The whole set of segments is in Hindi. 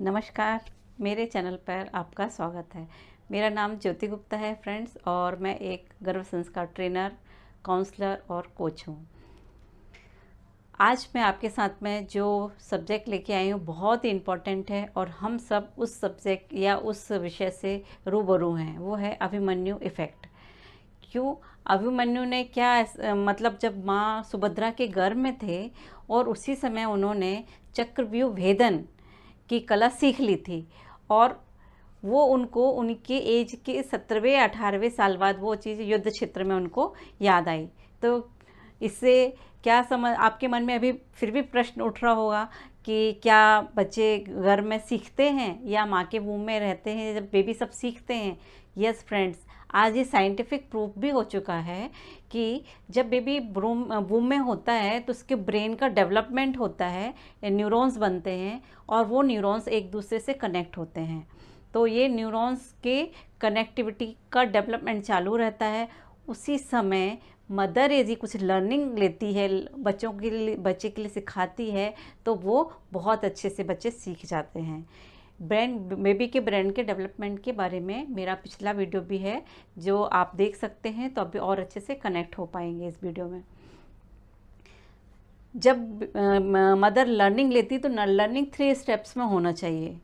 नमस्कार, मेरे चैनल पर आपका स्वागत है। मेरा नाम ज्योति गुप्ता है फ्रेंड्स, और मैं एक गर्भ संस्कार ट्रेनर, काउंसलर और कोच हूँ। आज मैं आपके साथ में जो सब्जेक्ट लेके आई हूँ बहुत ही इम्पोर्टेंट है और हम सब उस सब्जेक्ट या उस विषय से रूबरू हैं। वो है अभिमन्यु इफ़ेक्ट। क्यों? अभिमन्यु ने क्या मतलब जब माँ सुभद्रा के गर्भ में थे और उसी समय उन्होंने चक्रव्यूह भेदन की कला सीख ली थी, और वो उनको उनके एज के 17वें 18वें साल बाद वो चीज़ युद्ध क्षेत्र में उनको याद आई। तो इससे क्या समझ आपके मन में अभी फिर भी प्रश्न उठ रहा होगा कि क्या बच्चे घर में सीखते हैं या माँ के वूम में रहते हैं जब बेबी सब सीखते हैं? यस फ्रेंड्स, आज ये साइंटिफिक प्रूफ भी हो चुका है कि जब बेबी वूम में होता है तो उसके ब्रेन का डेवलपमेंट होता है, न्यूरॉन्स बनते हैं और वो न्यूरॉन्स एक दूसरे से कनेक्ट होते हैं। तो ये न्यूरॉन्स के कनेक्टिविटी का डेवलपमेंट चालू रहता है। उसी समय मदर यदि कुछ लर्निंग लेती है, बच्चे के लिए सिखाती है, तो वो बहुत अच्छे से बच्चे सीख जाते हैं। बेबी के ब्रेन के डेवलपमेंट के बारे में मेरा पिछला वीडियो भी है जो आप देख सकते हैं, तो अभी और अच्छे से कनेक्ट हो पाएंगे इस वीडियो में। जब मदर लर्निंग लेती तो लर्निंग 3 स्टेप्स में होना चाहिए: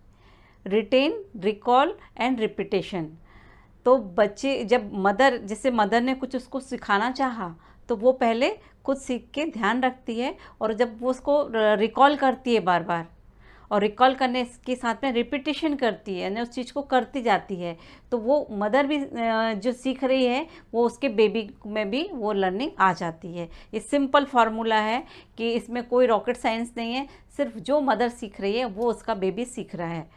रिटेन, रिकॉल एंड रिपीटेशन। तो बच्चे जब जैसे मदर ने कुछ उसको सिखाना चाहा तो वो पहले खुद सीख के ध्यान रखती है, और जब वो उसको रिकॉल करती है बार बार, और रिकॉल करने के साथ में रिपीटेशन करती है, यानी उस चीज़ को करती जाती है, तो वो मदर भी जो सीख रही है वो उसके बेबी में भी वो लर्निंग आ जाती है। ये सिंपल फार्मूला है कि इसमें कोई रॉकेट साइंस नहीं है, सिर्फ जो मदर सीख रही है वो उसका बेबी सीख रहा है।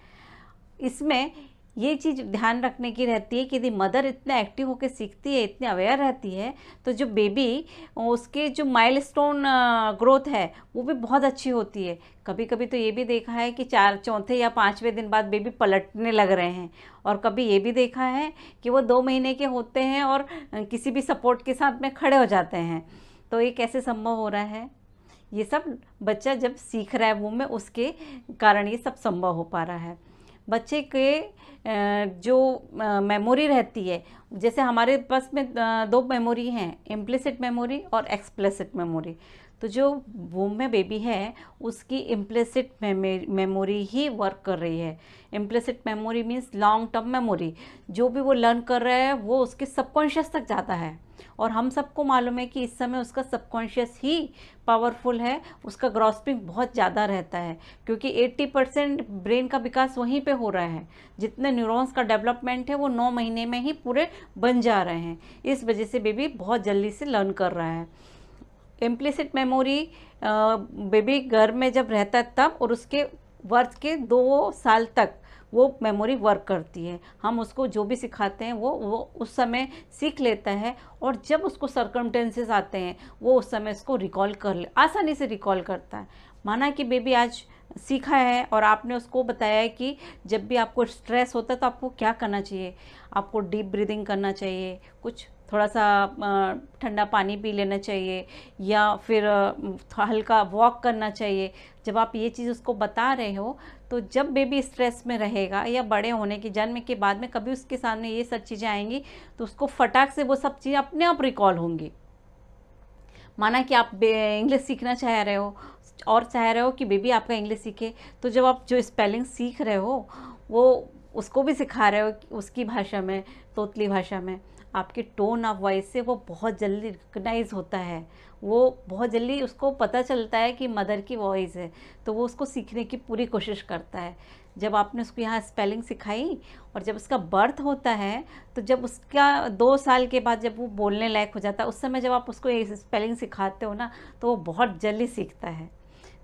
इसमें ये चीज़ ध्यान रखने की रहती है कि यदि मदर इतना एक्टिव होकर सीखती है, इतनी अवेयर रहती है, तो जो बेबी उसके जो माइलस्टोन ग्रोथ है वो भी बहुत अच्छी होती है। कभी कभी तो ये भी देखा है कि चौथे या 5वें दिन बाद बेबी पलटने लग रहे हैं, और कभी ये भी देखा है कि वो 2 महीने के होते हैं और किसी भी सपोर्ट के साथ में खड़े हो जाते हैं। तो ये कैसे संभव हो रहा है? ये सब बच्चा जब सीख रहा है वो में, उसके कारण ये सब संभव हो पा रहा है। बच्चे के जो मेमोरी रहती है, जैसे हमारे पास में 2 मेमोरी हैं, इम्प्लिसिट मेमोरी और एक्सप्लिसिट मेमोरी। तो जो वूम में बेबी है उसकी इम्प्लिसिट मेमोरी ही वर्क कर रही है। Implicit memory means long term memory. जो भी वो लर्न कर रहा है वो उसके सबकॉन्शियस तक जाता है, और हम सबको मालूम है कि इस समय उसका सबकॉन्शियस ही पावरफुल है, उसका ग्रॉस्पिंग बहुत ज़्यादा रहता है, क्योंकि 80% ब्रेन का विकास वहीं पे हो रहा है। जितने न्यूरॉन्स का डेवलपमेंट है वो 9 महीने में ही पूरे बन जा रहे हैं। इस वजह से बेबी बहुत जल्दी से लर्न कर रहा है। इम्प्लिसिट मेमोरी बेबी घर में जब रहता है तब, और उसके वर्ष के 2 साल तक वो मेमोरी वर्क करती है। हम उसको जो भी सिखाते हैं वो उस समय सीख लेता है, और जब उसको सर्कमटेंसेस आते हैं वो उस समय उसको रिकॉल आसानी से रिकॉल करता है। माना कि बेबी आज सीखा है और आपने उसको बताया है कि जब भी आपको स्ट्रेस होता है तो आपको क्या करना चाहिए, आपको डीप ब्रीदिंग करना चाहिए, कुछ थोड़ा सा ठंडा पानी पी लेना चाहिए, या फिर हल्का वॉक करना चाहिए। जब आप ये चीज़ उसको बता रहे हो तो जब बेबी स्ट्रेस में रहेगा या बड़े होने के जन्म के बाद में कभी उसके सामने ये सब चीज़ें आएंगी तो उसको फटाक से वो सब चीज़ें अपने आप रिकॉल होंगी। माना कि आप इंग्लिश सीखना चाह रहे हो और चाह रहे हो कि बेबी आपका इंग्लिश सीखे, तो जब आप जो स्पेलिंग सीख रहे हो वो उसको भी सिखा रहे हो उसकी भाषा में, तोतली भाषा में, आपके टोन ऑफ वॉइस से वो बहुत जल्दी रिकग्नाइज होता है, वो बहुत जल्दी उसको पता चलता है कि मदर की वॉइस है, तो वो उसको सीखने की पूरी कोशिश करता है। जब आपने उसको यहाँ स्पेलिंग सिखाई और जब उसका बर्थ होता है, तो जब उसका 2 साल के बाद जब वो बोलने लायक हो जाता है, उस समय जब आप उसको ये स्पेलिंग सिखाते हो ना, तो वो बहुत जल्दी सीखता है।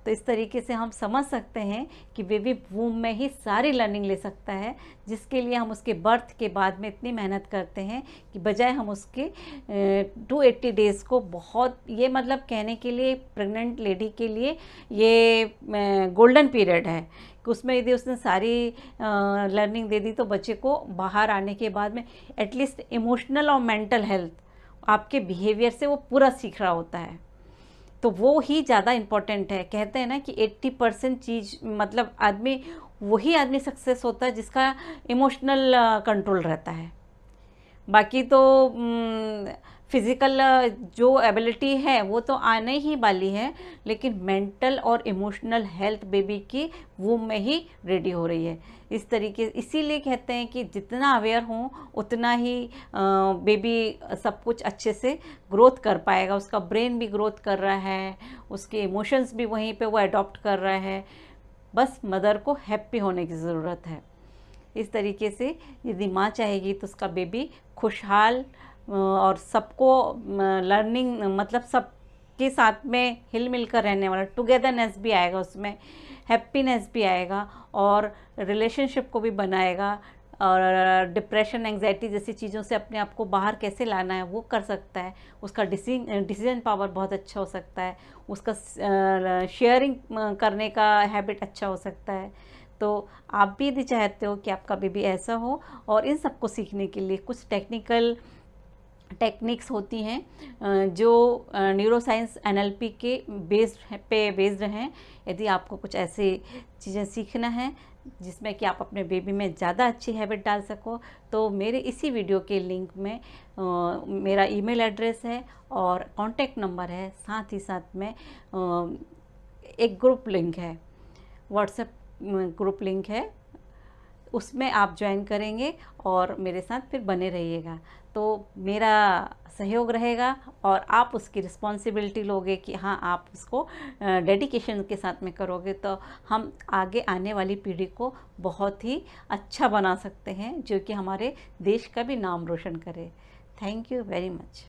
तो इस तरीके से हम समझ सकते हैं कि बेबी वूम में ही सारी लर्निंग ले सकता है, जिसके लिए हम उसके बर्थ के बाद में इतनी मेहनत करते हैं कि बजाय हम उसके 280 डेज़ को, बहुत ये मतलब कहने के लिए प्रेग्नेंट लेडी के लिए ये गोल्डन पीरियड है कि उसमें यदि उसने सारी लर्निंग दे दी तो बच्चे को बाहर आने के बाद में एटलीस्ट इमोशनल और मेंटल हेल्थ, आपके बिहेवियर से वो पूरा सीख रहा होता है। तो वो ही ज़्यादा इम्पोर्टेंट है। कहते हैं ना कि 80% चीज़ मतलब आदमी, वही आदमी सक्सेस होता है जिसका इमोशनल कंट्रोल रहता है। बाकी तो फिज़िकल जो एबिलिटी है वो तो आने ही वाली है, लेकिन मेंटल और इमोशनल हेल्थ बेबी की वो में ही रेडी हो रही है। इस तरीके, इसीलिए कहते हैं कि जितना अवेयर हों उतना ही बेबी सब कुछ अच्छे से ग्रोथ कर पाएगा। उसका ब्रेन भी ग्रोथ कर रहा है, उसके इमोशंस भी वहीं पे वो अडॉप्ट कर रहा है। बस मदर को हैप्पी होने की ज़रूरत है। इस तरीके से यदि माँ चाहेगी तो उसका बेबी खुशहाल और सबको लर्निंग मतलब सबके साथ में हिल मिल कर रहने वाला, टुगेदरनेस भी आएगा उसमें, हैप्पीनेस भी आएगा और रिलेशनशिप को भी बनाएगा। और डिप्रेशन, एंग्जाइटी जैसी चीज़ों से अपने आप को बाहर कैसे लाना है वो कर सकता है। उसका डिसीजन पावर बहुत अच्छा हो सकता है। उसका शेयरिंग करने का हैबिट अच्छा हो सकता है। तो आप भी यदि चाहते हो कि आपका बेबी ऐसा हो, और इन सबको सीखने के लिए कुछ टेक्निक्स होती हैं जो न्यूरोसाइंस NLP के बेस्ड हैं। यदि आपको कुछ ऐसी चीज़ें सीखना है जिसमें कि आप अपने बेबी में ज़्यादा अच्छी हैबिट डाल सको, तो मेरे इसी वीडियो के लिंक में मेरा ईमेल एड्रेस है और कॉन्टैक्ट नंबर है, साथ ही साथ में एक ग्रुप लिंक है, व्हाट्सएप ग्रुप लिंक है, उसमें आप ज्वाइन करेंगे और मेरे साथ फिर बने रहिएगा। तो मेरा सहयोग रहेगा और आप उसकी रिस्पॉन्सिबिलिटी लोगे कि हाँ आप उसको डेडिकेशन के साथ में करोगे, तो हम आगे आने वाली पीढ़ी को बहुत ही अच्छा बना सकते हैं, जो कि हमारे देश का भी नाम रोशन करे। Thank you very much.